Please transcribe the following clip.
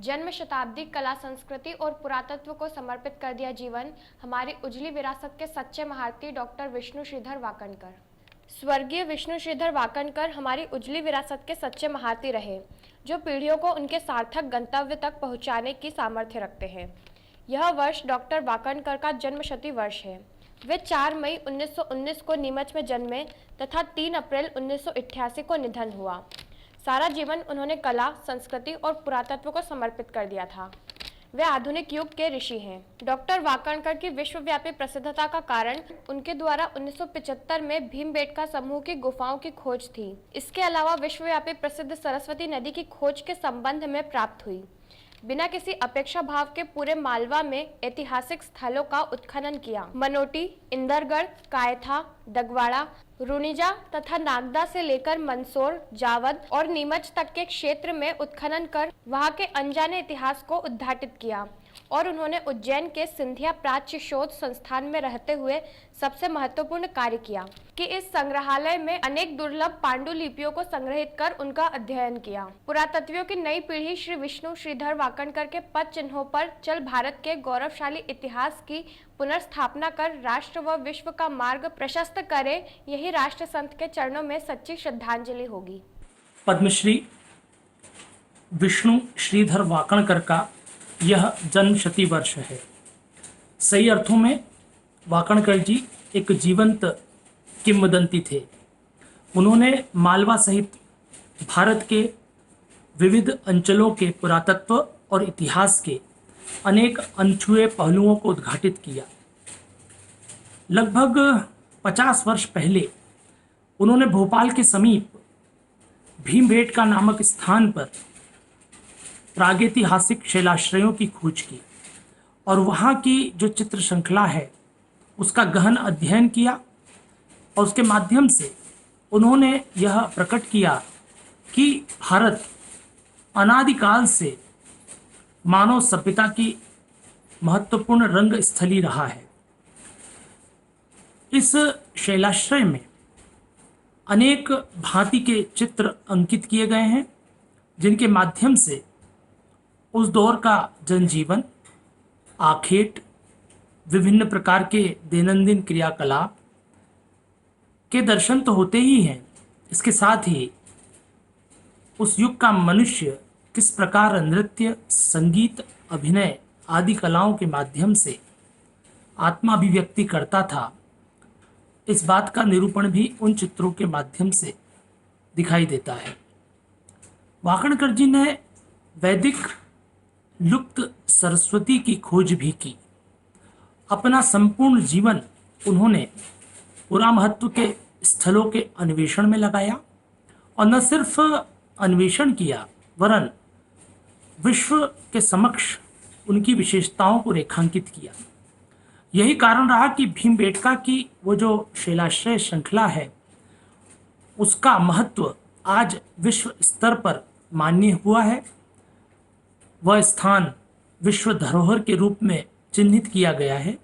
जन्म शताब्दी कला संस्कृति और पुरातत्व को समर्पित कर दिया जीवन, हमारी उजली विरासत के सच्चे महारथी डॉक्टर विष्णु श्रीधर वाकणकर। स्वर्गीय विष्णु श्रीधर वाकणकर हमारी उजली विरासत के सच्चे महारथी रहे, जो पीढ़ियों को उनके सार्थक गंतव्य तक पहुंचाने की सामर्थ्य रखते हैं। यह वर्ष डॉक्टर वाकणकर का जन्मशती वर्ष है। वे 4 मई 1919 को नीमच में जन्मे तथा 3 अप्रैल 1988 को निधन हुआ। सारा जीवन उन्होंने कला, संस्कृति और पुरातत्व को समर्पित कर दिया था। वे आधुनिक युग के ऋषि हैं। डॉक्टर वाकणकर की विश्वव्यापी प्रसिद्धता का कारण उनके द्वारा 1975 में भीमबेटका समूह की गुफाओं की खोज थी। इसके अलावा विश्वव्यापी प्रसिद्ध सरस्वती नदी की खोज के संबंध में प्राप्त हुई। बिना किसी अपेक्षा भाव के पूरे मालवा में ऐतिहासिक स्थलों का उत्खनन किया। मनोटी, इंदरगढ़, कायथा, दगवाड़ा, रुनिजा तथा नागदा से लेकर मंदसौर, जावद और नीमच तक के क्षेत्र में उत्खनन कर वहां के अनजाने इतिहास को उद्घाटित किया और उन्होंने उज्जैन के सिंधिया प्राच्य शोध संस्थान में रहते हुए सबसे महत्वपूर्ण कार्य किया कि इस संग्रहालय में अनेक दुर्लभ पांडुलिपियों को संग्रहित कर उनका अध्ययन किया। पुरातत्वियों की नई पीढ़ी श्री विष्णु श्रीधर वाकणकर के पद चिन्हों पर चल भारत के गौरवशाली इतिहास की पुनर्स्थापना कर राष्ट्र व विश्व का मार्ग प्रशस्त करे, यही राष्ट्र संत के चरणों में सच्ची श्रद्धांजलि होगी। पद्मश्री विष्णु श्रीधर वाकणकर का यह जन्मशती वर्ष है। सही अर्थों में वाकणकर जी एक जीवंत किंवदंती थे। उन्होंने मालवा सहित भारत के विविध अंचलों के पुरातत्व और इतिहास के अनेक अनछुए पहलुओं को उद्घाटित किया। लगभग 50 वर्ष पहले उन्होंने भोपाल के समीप भीमबेटका नामक स्थान पर प्रागैतिहासिक शैलाश्रयों की खोज की और वहाँ की जो चित्र श्रृंखला है उसका गहन अध्ययन किया और उसके माध्यम से उन्होंने यह प्रकट किया कि भारत अनादिकाल से मानव सभ्यता की महत्वपूर्ण रंग स्थली रहा है। इस शैलाश्रय में अनेक भांति के चित्र अंकित किए गए हैं, जिनके माध्यम से उस दौर का जनजीवन, आखेट, विभिन्न प्रकार के दैनंदिन क्रियाकलाप के दर्शन तो होते ही हैं, इसके साथ ही उस युग का मनुष्य किस प्रकार नृत्य, संगीत, अभिनय आदि कलाओं के माध्यम से आत्माभिव्यक्ति करता था, इस बात का निरूपण भी उन चित्रों के माध्यम से दिखाई देता है। वाकणकर जी ने वैदिक लुप्त सरस्वती की खोज भी की। अपना संपूर्ण जीवन उन्होंने पुरामहत्व के स्थलों के अन्वेषण में लगाया और न सिर्फ अन्वेषण किया वरन विश्व के समक्ष उनकी विशेषताओं को रेखांकित किया। यही कारण रहा कि भीमबेटका की वो जो शैलाश्रय श्रृंखला है उसका महत्व आज विश्व स्तर पर मान्य हुआ है। वह स्थान विश्व धरोहर के रूप में चिन्हित किया गया है।